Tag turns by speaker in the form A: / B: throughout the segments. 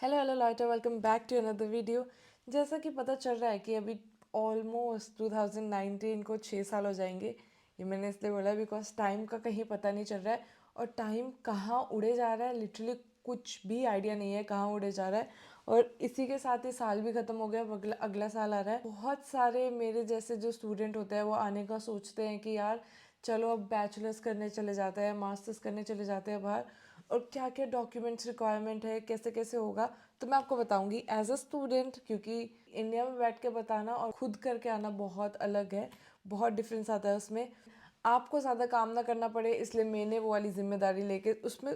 A: Hello loiter, welcome back to another video. जैसा कि पता चल रहा है कि अभी ऑलमोस्ट 2019 को 6 साल हो जाएंगे। ये मैंने इसलिए बोला बिकॉज टाइम का कहीं पता नहीं चल रहा है और टाइम कहाँ उड़े जा रहा है, लिटरली कुछ भी आइडिया नहीं है कहाँ उड़े जा रहा है। और इसी के साथ ही साल भी ख़त्म हो गया, अब अगला अगला साल आ रहा है। बहुत सारे मेरे जैसे जो स्टूडेंट होते हैं वो आने का सोचते हैं कि यार चलो अब बैचलर्स करने चले जाते हैं, मास्टर्स करने चले जाते हैं बाहर, और क्या क्या डॉक्यूमेंट्स रिक्वायरमेंट है, कैसे कैसे होगा। तो मैं आपको बताऊंगी एज अ स्टूडेंट, क्योंकि इंडिया में बैठ के बताना और खुद करके आना बहुत अलग है, बहुत डिफरेंस आता है उसमें। आपको ज़्यादा काम ना करना पड़े इसलिए मैंने वो वाली जिम्मेदारी लेके उसमें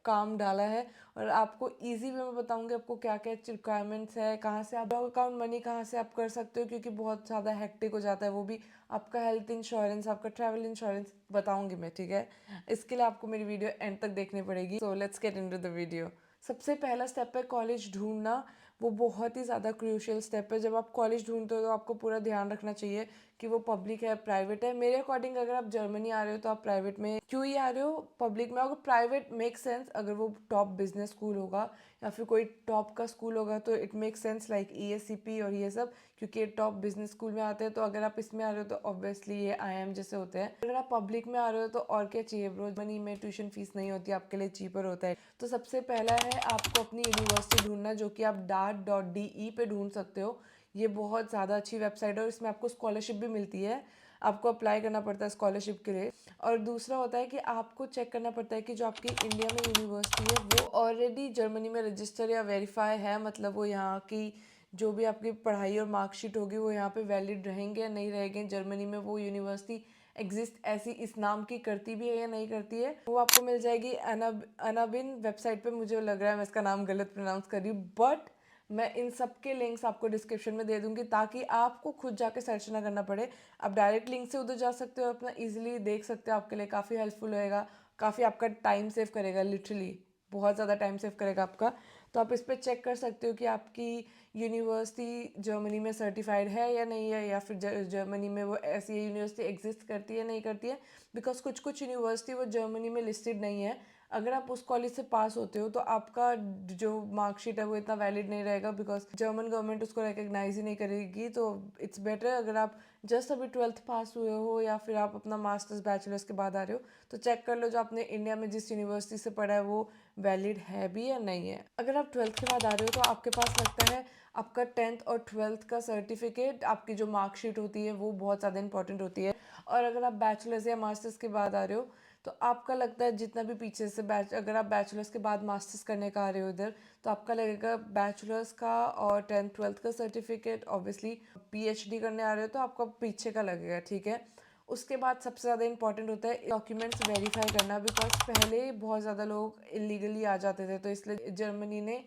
A: काम डाला है। और आपको इजी वे में बताऊंगी आपको क्या क्या रिक्वायरमेंट्स है, कहाँ से आप बैंक अकाउंट मनी कहाँ से आप कर सकते हो, क्योंकि बहुत ज़्यादा हेक्टिक हो जाता है वो भी। आपका हेल्थ इंश्योरेंस, आपका ट्रैवल इंश्योरेंस बताऊंगी मैं, ठीक है। इसके लिए आपको मेरी वीडियो एंड तक देखनी पड़ेगी। So let's get into the video. सबसे पहला स्टेप है कॉलेज ढूंढना। वो बहुत ही ज़्यादा क्रूशियल स्टेप है। जब आप कॉलेज ढूंढते हो तो आपको पूरा ध्यान रखना चाहिए कि वो पब्लिक है, प्राइवेट है। मेरे अकॉर्डिंग अगर आप जर्मनी आ रहे हो तो आप प्राइवेट में क्यों ही आ रहे हो, पब्लिक में अगर प्राइवेट मेक सेंस, अगर वो टॉप बिजनेस स्कूल होगा या फिर कोई टॉप का स्कूल होगा तो it make sense like ESCP और ये सब, क्योंकि ये टॉप बिजनेस स्कूल में आते हैं। तो अगर आप इसमें आ रहे हो तो ऑब्वियसली ये IIM जैसे होते हैं। अगर आप पब्लिक में आ रहे हो तो और क्या चाहिए ब्रो, मनी में ट्यूशन फीस नहीं होती, आपके लिए चीपर होता है। तो सबसे पहला है आपको अपनी यूनिवर्सिटी ढूंढना, जो कि आप DART.de पे ढूंढ सकते हो। ये बहुत ज़्यादा अच्छी वेबसाइट है और इसमें आपको स्कॉलरशिप भी मिलती है। आपको अप्लाई करना पड़ता है स्कॉलरशिप के लिए। और दूसरा होता है कि आपको चेक करना पड़ता है कि जो आपकी इंडिया में यूनिवर्सिटी है वो ऑलरेडी जर्मनी में रजिस्टर या वेरीफाई है, मतलब वो यहाँ की जो भी आपकी पढ़ाई और मार्कशीट होगी वो यहाँ पे वैलिड रहेंगे या नहीं रहेंगे। जर्मनी में वो यूनिवर्सिटी एग्जिस्ट ऐसी इस नाम की करती भी है या नहीं करती है, वो आपको मिल जाएगी अनाबिन वेबसाइट पे। मुझे लग रहा है मैं इसका नाम गलत प्रोनाउंस कर रही हूँ, बट मैं इन सब के लिंक्स आपको डिस्क्रिप्शन में दे दूंगी ताकि आपको खुद जाके सर्च ना करना पड़े। आप डायरेक्ट लिंक से उधर जा सकते हो, अपना इजीली देख सकते हो। आपके लिए काफ़ी हेल्पफुल होएगा, काफ़ी आपका टाइम सेव करेगा, लिटरली बहुत ज़्यादा टाइम सेव करेगा आपका। तो आप इस पर चेक कर सकते हो कि आपकी यूनिवर्सिटी जर्मनी में सर्टिफाइड है या नहीं है, या फिर जर्मनी में वो ऐसी यूनिवर्सिटी एग्जिस्ट करती है नहीं करती है। बिकॉज कुछ कुछ यूनिवर्सिटी वो जर्मनी में लिस्टेड नहीं है। अगर आप उस कॉलेज से पास होते हो तो आपका जो मार्कशीट है वो इतना वैलिड नहीं रहेगा, बिकॉज जर्मन गवर्नमेंट उसको रिकग्नाइज ही नहीं करेगी। तो इट्स बेटर अगर आप जस्ट अभी 12th पास हुए हो या फिर आप अपना मास्टर्स बैचलर्स के बाद आ रहे हो तो चेक कर लो जो आपने इंडिया में जिस यूनिवर्सिटी से पढ़ा है वो वैलिड है भी या नहीं है। अगर आप 12th के बाद आ रहे हो तो आपके पास लगता है आपका 10th और 12th का सर्टिफिकेट, आपकी जो मार्कशीट होती है वो बहुत ज़्यादा इंपॉर्टेंट होती है। और अगर आप बैचलर्स या मास्टर्स के बाद आ रहे हो तो आपका लगता है जितना भी पीछे से अगर आप बैचलर्स के बाद मास्टर्स करने का आ रहे हो इधर, तो आपका लगेगा बैचलर्स का और 10th 12th का सर्टिफिकेट। ऑब्वियसली PhD करने आ रहे हो तो आपका पीछे का लगेगा, ठीक है। उसके बाद सबसे ज़्यादा इंपॉर्टेंट होता है डॉक्यूमेंट्स वेरीफाई करना, बिकॉज पहले बहुत ज़्यादा लोग इलीगली आ जाते थे। तो इसलिए जर्मनी ने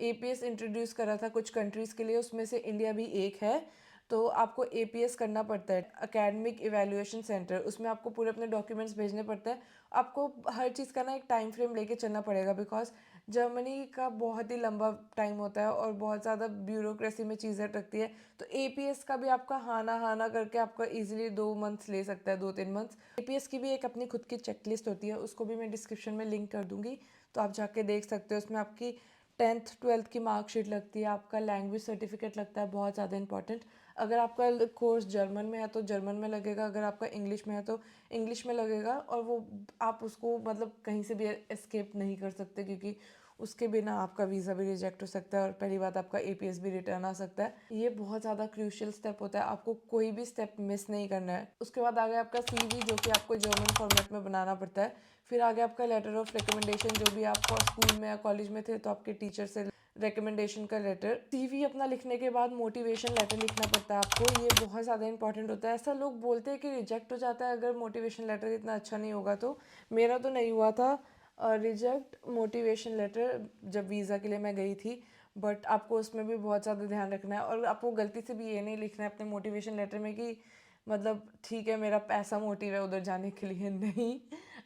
A: APS इंट्रोड्यूस करा था कुछ कंट्रीज़ के लिए, उसमें से इंडिया भी एक है। तो आपको APS करना पड़ता है, एकेडमिक इवेल्युएशन सेंटर। उसमें आपको पूरे अपने डॉक्यूमेंट्स भेजने पड़ते हैं। आपको हर चीज़ का ना एक टाइम फ्रेम लेके चलना पड़ेगा, बिकॉज जर्मनी का बहुत ही लंबा टाइम होता है और बहुत ज़्यादा ब्यूरोक्रेसी में चीज़ें लगती है। तो APS का भी आपका हाना हाना करके आपका इजीली 2 मंथ्स ले सकता है, 2-3 मंथ्स। APS की भी एक अपनी खुद की चेकलिस्ट होती है, उसको भी मैं डिस्क्रिप्शन में लिंक कर दूंगी, तो आप जाके देख सकते हो। उसमें आपकी 10th 12th की मार्कशीट लगती है, आपका लैंग्वेज सर्टिफिकेट लगता है, बहुत ज़्यादा इंपॉर्टेंट। अगर आपका कोर्स जर्मन में है तो जर्मन में लगेगा, अगर आपका इंग्लिश में है तो इंग्लिश में लगेगा। और वो आप उसको मतलब कहीं से भी एस्केप नहीं कर सकते, क्योंकि उसके बिना आपका वीज़ा भी रिजेक्ट हो सकता है और पहली बात आपका APS भी रिटर्न आ सकता है। ये बहुत ज़्यादा क्रूशियल स्टेप होता है, आपको कोई भी स्टेप मिस नहीं करना है। उसके बाद आगे आपका CV, जो कि आपको जर्मन फॉर्मेट में बनाना पड़ता है। फिर आगे आपका लेटर ऑफ रिकमेंडेशन, जो भी आप स्कूल में या कॉलेज में थे तो आपके टीचर से रिकमेंडेशन का लेटर। CV अपना लिखने के बाद मोटिवेशन लेटर लिखना पड़ता है आपको, ये बहुत ज़्यादा इंपॉर्टेंट होता है। ऐसा लोग बोलते हैं कि रिजेक्ट हो जाता है अगर मोटिवेशन लेटर इतना अच्छा नहीं होगा, तो मेरा तो नहीं हुआ था रिजेक्ट मोटिवेशन लेटर जब वीज़ा के लिए मैं गई थी। बट आपको उसमें भी बहुत ज़्यादा ध्यान रखना है और आपको गलती से भी ये नहीं लिखना है अपने मोटिवेशन लेटर में कि मतलब ठीक है मेरा पैसा मोटिव है उधर जाने के लिए, नहीं।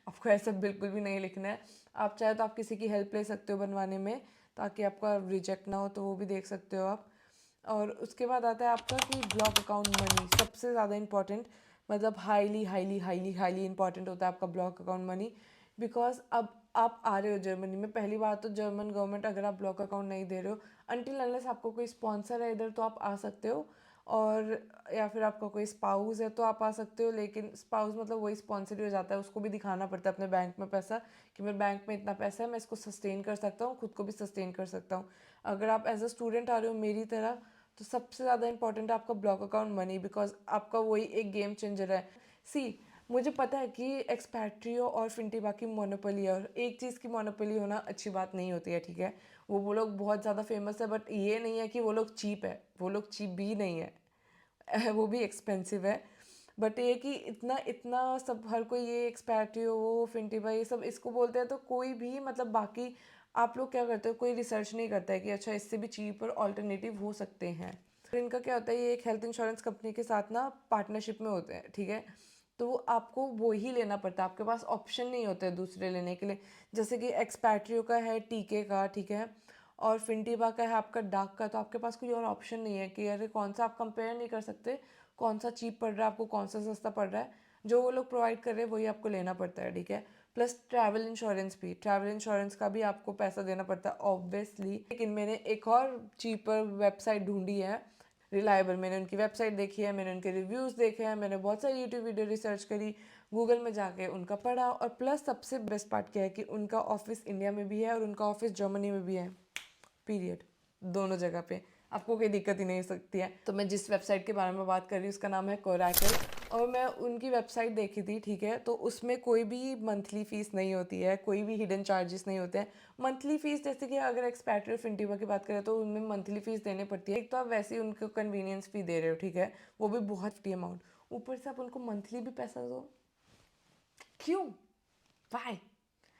A: आपको ऐसा बिल्कुल भी नहीं लिखना है। आप चाहे तो आप किसी की हेल्प ले सकते हो बनवाने में, ताकि आपका रिजेक्ट ना हो, तो वो भी देख सकते हो आप। और उसके बाद आता है आपका कि ब्लॉक अकाउंट मनी, सबसे ज़्यादा इंपॉर्टेंट, मतलब highly highly highly highly important होता है आपका ब्लॉक अकाउंट मनी। बिकॉज अब आप आ रहे हो जर्मनी में, पहली बात तो जर्मन गवर्नमेंट अगर आप ब्लॉक अकाउंट नहीं दे रहे हो अनटिल अनलेस आपको कोई स्पॉन्सर है इधर तो आप आ सकते हो, और या फिर आपका कोई स्पाउस है तो आप आ सकते हो, लेकिन स्पाउस मतलब वही स्पॉन्सर ही हो जाता है, उसको भी दिखाना पड़ता है अपने बैंक में पैसा कि मेरे बैंक में इतना पैसा है, मैं इसको सस्टेन कर सकता हूँ, खुद को भी सस्टेन कर सकता हूँ। अगर आप एज अ स्टूडेंट आ रहे हो मेरी तरह तो सबसे ज़्यादा इंपॉर्टेंट है आपका ब्लॉक अकाउंट मनी, बिकॉज आपका वही एक गेम चेंजर है। सी मुझे पता है कि एक्सपैट्रियो और फिंटीबा की मोनोपोली है, और एक चीज़ की मोनोपोली होना अच्छी बात नहीं होती है, ठीक है। वो लोग बहुत ज़्यादा फेमस है, बट ये नहीं है कि वो लोग चीप है, वो लोग चीप भी नहीं है वो भी एक्सपेंसिव है। बट ये कि इतना इतना सब हर कोई ये एक्सपैट्रियो वो फिंटीबा ये सब इसको बोलते हैं, तो कोई भी मतलब बाकी आप लोग क्या करते हो, कोई रिसर्च नहीं करता है कि अच्छा इससे भी चीप और ऑल्टरनेटिव हो सकते हैं। तो इनका क्या होता है, ये एक हेल्थ इंश्योरेंस कंपनी के साथ ना पार्टनरशिप में होते हैं, ठीक है। तो आपको वो ही लेना पड़ता है, आपके पास ऑप्शन नहीं होते दूसरे लेने के लिए। जैसे कि एक्सपैट्रियो का है टीके का, ठीक है, और फिंटीबा का है आपका डाक का, तो आपके पास कोई और ऑप्शन नहीं है कि अरे कौन सा आप कंपेयर नहीं कर सकते, कौन सा चीप पड़ रहा है आपको, कौन सा सस्ता पड़ रहा है, जो वो लोग प्रोवाइड कर रहे हैं वही आपको लेना पड़ता है, ठीक है। प्लस ट्रैवल इंश्योरेंस भी, ट्रैवल इंश्योरेंस का भी आपको पैसा देना पड़ता है ऑब्वियसली। लेकिन मैंने एक और चीपर वेबसाइट ढूंढी है, रिलायबल, मैंने उनकी वेबसाइट देखी है, मैंने उनके रिव्यूज़ देखे हैं, मैंने बहुत सारी यूट्यूब वीडियो रिसर्च करी, गूगल में जाके उनका पढ़ा, और प्लस सबसे बेस्ट पार्ट क्या है कि उनका ऑफिस इंडिया में भी है और उनका ऑफिस जर्मनी में भी है, पीरियड, दोनों जगह पे आपको कोई दिक्कत ही नहीं हो सकती है। तो मैं जिस वेबसाइट के बारे में बात कर रही हूँ उसका नाम है कोरैकल, और मैं उनकी वेबसाइट देखी थी, ठीक है। तो उसमें कोई भी मंथली फ़ीस नहीं होती है, कोई भी हिडन चार्जेस नहीं होते हैं। मंथली फ़ीस जैसे कि अगर एक्सपैट्रियो फिंटीबा की बात करें तो उनमें मंथली फ़ीस देनी पड़ती है, एक तो आप वैसे ही उनको कन्वीनियंस फ़ी दे रहे हो, ठीक है, वो भी बहुत टी अमाउंट, ऊपर से आप उनको मंथली भी पैसा दो, क्यों, वाई।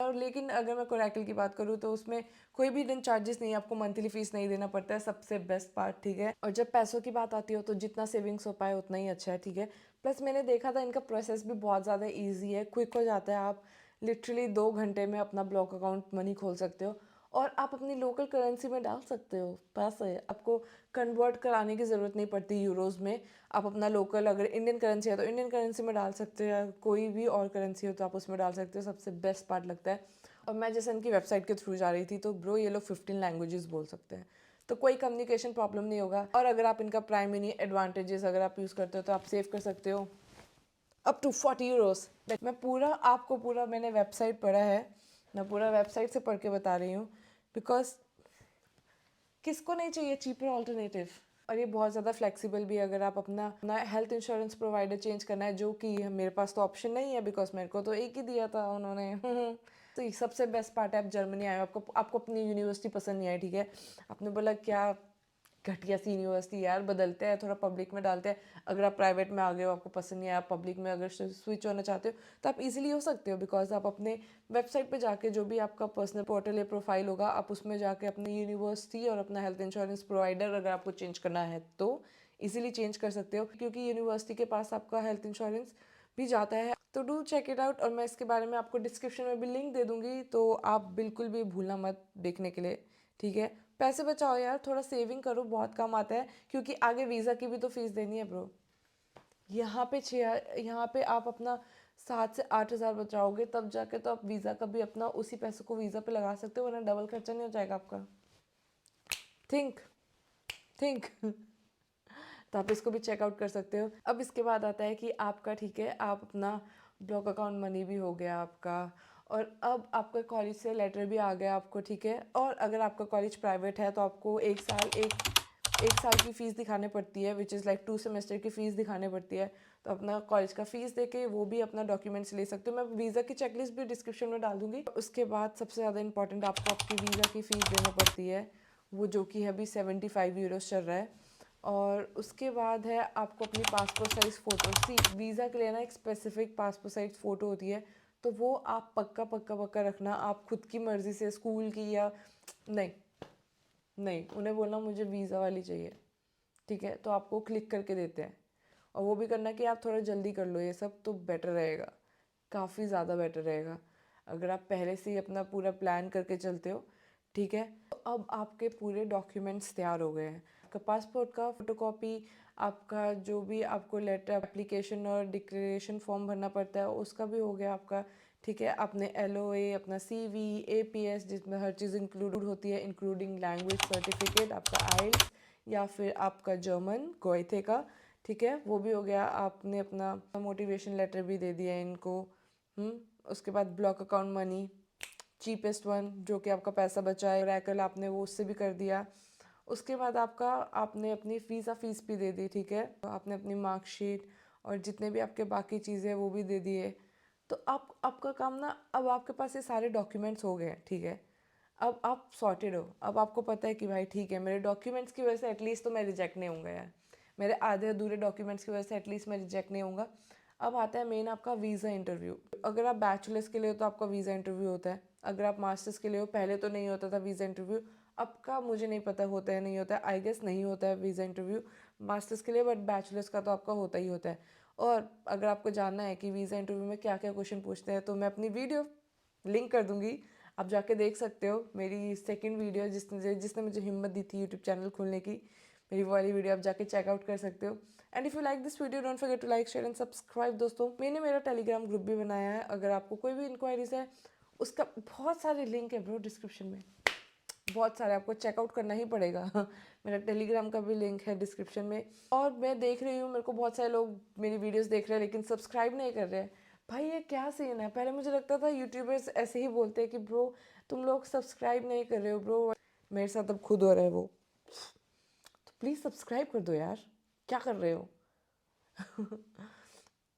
A: और लेकिन अगर मैं कोरैकल की बात करूँ तो उसमें कोई भी हिडन चार्जेस नहीं है, आपको मंथली फीस नहीं देना पड़ता है, सबसे बेस्ट पार्ट, ठीक है। और जब पैसों की बात आती हो तो जितना सेविंग्स हो पाए उतना ही अच्छा है, ठीक है। प्लस मैंने देखा था इनका प्रोसेस भी बहुत ज़्यादा ईजी है, क्विक हो जाता है, आप लिटरली 2 घंटे में अपना ब्लॉक अकाउंट मनी खोल सकते हो, और आप अपनी लोकल करेंसी में डाल सकते हो पैसे, आपको कन्वर्ट कराने की ज़रूरत नहीं पड़ती यूरोज़ में। आप अपना लोकल अगर इंडियन करेंसी है तो इंडियन करेंसी में डाल सकते हो, कोई भी और करेंसी हो तो आप उसमें डाल सकते हो, सबसे बेस्ट पार्ट लगता है। और मैं जैसे इनकी वेबसाइट के थ्रू जा रही थी तो ब्रो ये लोग 15 लैंग्वेजेस बोल सकते हैं, तो कोई कम्युनिकेशन प्रॉब्लम नहीं होगा। और अगर आप इनका प्राइम मिनी एडवांटेजेस अगर आप यूज़ करते हो तो आप सेव कर सकते हो अप टू 40 यूरोस। मैं पूरा आपको पूरा मैंने वेबसाइट पढ़ा है, मैं पूरा वेबसाइट से पढ़ के बता रही हूँ, बिकॉज किसको नहीं चाहिए चीपर ऑल्टरनेटिव। और ये बहुत ज़्यादा फ्लेक्सिबल भी है, अगर आप अपना अपना हेल्थ इंश्योरेंस प्रोवाइडर चेंज करना है, जो कि मेरे पास तो ऑप्शन नहीं है बिकॉज मेरे को तो एक ही दिया था उन्होंने तो ये सबसे बेस्ट पार्ट है, आप जर्मनी आए हो, आपको आपको अपनी यूनिवर्सिटी पसंद नहीं आई, ठीक है, आपने बोला क्या घटिया सी यूनिवर्सिटी यार, बदलते हैं थोड़ा पब्लिक में डालते हैं। अगर आप प्राइवेट में आ गए हो आपको पसंद नहीं आया, पब्लिक में अगर स्विच होना चाहते हो तो आप इजीली हो सकते हो, बिकॉज आप अपने वेबसाइट पे जाके जो भी आपका पर्सनल पोर्टल या प्रोफाइल होगा आप उसमें जाके अपनी यूनिवर्सिटी और अपना हेल्थ इंश्योरेंस प्रोवाइडर अगर आपको चेंज करना है तो इजीली चेंज कर सकते हो, क्योंकि यूनिवर्सिटी के पास आपका हेल्थ इंश्योरेंस भी जाता है। तो डू चेक इट आउट, और मैं इसके बारे में आपको डिस्क्रिप्शन में भी लिंक दे दूंगी, तो आप बिल्कुल भी भूलना मत देखने के लिए, ठीक है। पैसे बचाओ यार, थोड़ा सेविंग करो, बहुत काम आता है, क्योंकि आगे वीज़ा की भी तो फीस देनी है ब्रो। यहाँ पे आप अपना 7 से 8 हज़ार बचाओगे तब जाके तो आप वीज़ा का भी अपना उसी पैसे को वीज़ा पे लगा सकते हो, वरना डबल खर्चा नहीं हो जाएगा आपका। थिंक थिंक तो आप इसको भी चेकआउट कर सकते हो। अब इसके बाद आता है कि आपका, ठीक है, आप अपना ब्लॉक अकाउंट मनी भी हो गया आपका, और अब आपका कॉलेज से लेटर भी आ गया आपको, ठीक है। और अगर आपका कॉलेज प्राइवेट है तो आपको एक साल की फ़ीस दिखाने पड़ती है, विच इज़ लाइक 2 सेमेस्टर की फ़ीस दिखाने पड़ती है। तो अपना कॉलेज का फ़ीस दे के वो भी अपना डॉक्यूमेंट्स ले सकते हो, मैं वीज़ा की चेकलिस्ट भी डिस्क्रिप्शन में डाल दूँगी। उसके बाद सबसे ज़्यादा इंपॉर्टेंट आपको आपकी वीज़ा की फ़ीस देनी पड़ती है, वो जो कि अभी 75 यूरोस चल रहा है। और उसके बाद है आपको अपनी पासपोर्ट साइज़ फ़ोटो, सी वीज़ा के लिए ना एक स्पेसिफिक पासपोर्ट साइज़ फ़ोटो होती है, तो वो आप पक्का पक्का पक्का रखना, आप खुद की मर्ज़ी से स्कूल की या नहीं, नहीं उन्हें बोलना मुझे वीज़ा वाली चाहिए, ठीक है, तो आपको क्लिक करके देते हैं। और वो भी करना कि आप थोड़ा जल्दी कर लो ये सब, तो बेटर रहेगा, काफ़ी ज़्यादा बेटर रहेगा अगर आप पहले से ही अपना पूरा प्लान करके चलते हो, ठीक है। तो अब आपके पूरे डॉक्यूमेंट्स तैयार हो गए हैं, आपका पासपोर्ट का फ़ोटोकॉपी, आपका जो भी आपको लेटर एप्लीकेशन और डिक्लेरेशन फॉर्म भरना पड़ता है उसका भी हो गया आपका, ठीक है, अपने LOA, अपना CV, APS जिसमें हर चीज़ इंक्लूड होती है, इंक्लूडिंग लैंग्वेज सर्टिफिकेट, आपका आइल्स या फिर आपका जर्मन गोएथे का, ठीक है, वो भी हो गया। आपने अपना मोटिवेशन लेटर भी दे दिया इनको। उसके बाद block account money, cheapest one, जो कि आपका पैसा बचा है, रैकल आपने वो उससे भी कर दिया। उसके बाद आपका आपने अपनी फीस भी दे दी, ठीक है, आपने अपनी मार्कशीट और जितने भी आपके बाकी चीज़ें हैं वो भी दे दिए। तो आप आपका काम ना, अब आपके पास ये सारे डॉक्यूमेंट्स हो गए हैं, ठीक है, अब आप सॉर्टेड हो। अब आपको पता है कि भाई ठीक है, मेरे डॉक्यूमेंट्स की वजह से एटलीस्ट तो मैं रिजेक्ट नहीं होऊंगा यार, मेरे आधे अधूरे डॉक्यूमेंट्स की वजह से एटलीस्ट मैं रिजेक्ट नहीं होऊंगा। अब आता है मेन आपका वीज़ा इंटरव्यू। अगर आप बैचलर्स के लिए हो तो आपका वीज़ा इंटरव्यू होता है, अगर आप मास्टर्स के लिए हो, पहले तो नहीं होता था वीज़ा इंटरव्यू, अब का मुझे नहीं पता होता है नहीं होता है, आई गेस नहीं होता है वीज़ा इंटरव्यू मास्टर्स के लिए, बट बैचलर्स का तो आपका होता ही होता है। और अगर आपको जानना है कि वीज़ा इंटरव्यू में क्या क्या क्वेश्चन पूछते हैं, तो मैं अपनी वीडियो लिंक कर दूंगी, आप जाके देख सकते हो। मेरी सेकंड वीडियो जिसने जिसने मुझे हिम्मत दी थी यूट्यूब चैनल खोलने की, मेरी वो वाली वीडियो आप जाके चेकआउट कर सकते हो। And if you like this video don't forget to like share and subscribe. दोस्तों, मैंने मेरा टेलीग्राम ग्रुप भी बनाया है, अगर आपको कोई भी इंक्वायरीज है, उसका बहुत सारे लिंक है ब्रो डिस्क्रिप्शन में, बहुत सारे, आपको चेकआउट करना ही पड़ेगा। मेरा टेलीग्राम का भी लिंक है डिस्क्रिप्शन में। और मैं देख रही हूँ, मेरे को बहुत सारे लोग मेरी वीडियोस देख रहे हैं लेकिन सब्सक्राइब नहीं कर रहे हैं। भाई ये क्या सीन है? पहले मुझे लगता था यूट्यूबर्स ऐसे ही बोलते हैं कि ब्रो तुम लोग सब्सक्राइब नहीं कर रहे हो ब्रो, मेरे साथ अब खुद हो रहा है वो। तो प्लीज़ सब्सक्राइब कर दो यार, क्या कर रहे हो?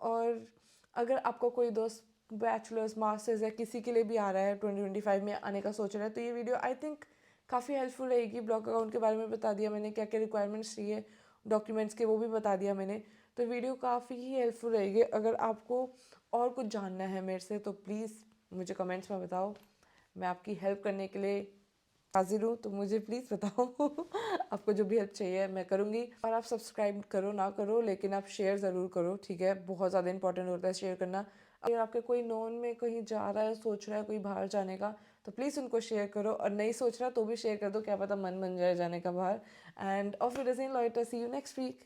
A: और अगर आपका कोई दोस्त बैचलर्स मास्टर्स या किसी के लिए भी आ रहा है 2025 में आने का सोच रहा है, तो ये वीडियो आई थिंक काफ़ी हेल्पफुल रहेगी। ब्लॉग अकाउंट के बारे में बता दिया मैंने, क्या क्या रिक्वायरमेंट्स चाहिए डॉक्यूमेंट्स के, वो भी बता दिया मैंने। तो वीडियो काफ़ी ही हेल्पफुल रहेगी। अगर आपको और कुछ जानना है मेरे से तो प्लीज़ मुझे कमेंट्स में बताओ, मैं आपकी हेल्प करने के लिए हाजिर हूँ। तो मुझे प्लीज़ बताओ आपको जो भी हेल्प चाहिए मैं करूँगी। और आप सब्सक्राइब करो ना करो, लेकिन आप शेयर ज़रूर करो, ठीक है, बहुत ज़्यादा इंपॉर्टेंट होता है शेयर करना। अगर आपके कोई नोन में कहीं जा रहा है, सोच रहा है कोई बाहर जाने का, तो प्लीज़ उनको शेयर करो, और नहीं सोच रहा तो भी शेयर कर दो, क्या पता मन बन जाए जाने का बाहर। End of videos in loiter, see you next week.